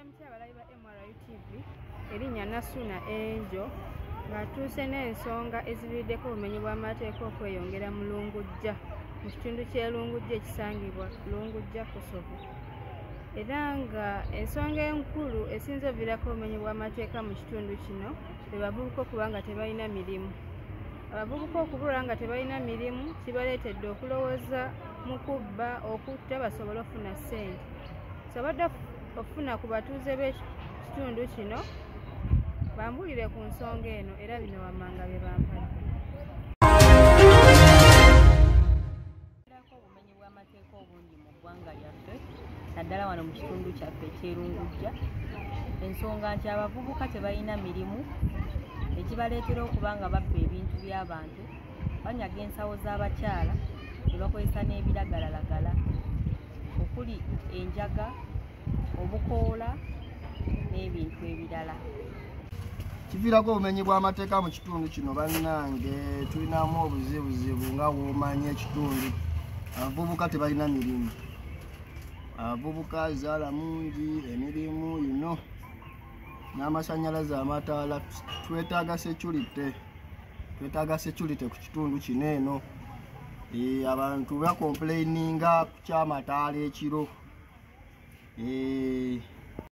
Mbalamuti abalabi ba MRU TV erinnya Nasuna Enjo ng'atuuse n'ensonga eziviiriddeko obumenyi bw'amateeka okweyongera mu Lungujja mu kitundu ky'e Lungujja ekisangibwa Lungujja Kosovo. Era nga ensonga enkulu esinze oviirako obumenyi bw'amateeka mu kitundu kino be bavubuka okuba nga tebalina mirimu. Abavubuka okubula nga tebalina mirimu kibaleetedde okulowooza mu kubba, okutta basobole okufuna ssente. Sobadde okufuna ku batuuze b'ekitundu kino bambulire ku nsonga eno era bino wammanga bye bampadde. Obumenyi bw'amateeka obungi mu ggwanga lyaffe naddala wano mu kitundu kyaffe eky'e Lungujja, ensonga nti abavubuka tebalina mirimu ekibaleetera okuba nga babba ebintu by'abantu, banyaga ensawo z'abakyala ne bakozesa n'ebiragalalagala okuli enjaga, obukoola n'ebintu ebirala. Kiviirako obumenyi bw'amateeka mu kitundu kino bannange tulinamu obuzibuzibu nga bw'omanyi ekitundu. Abavubuka tebalina mirimu, abavubuka zaala mungi, emirimu yino n'amasannyalaze, amataala. Twetaaga security ku kitundu kino eno. Abantu bakomplaininga ku ky'amataala ekiro.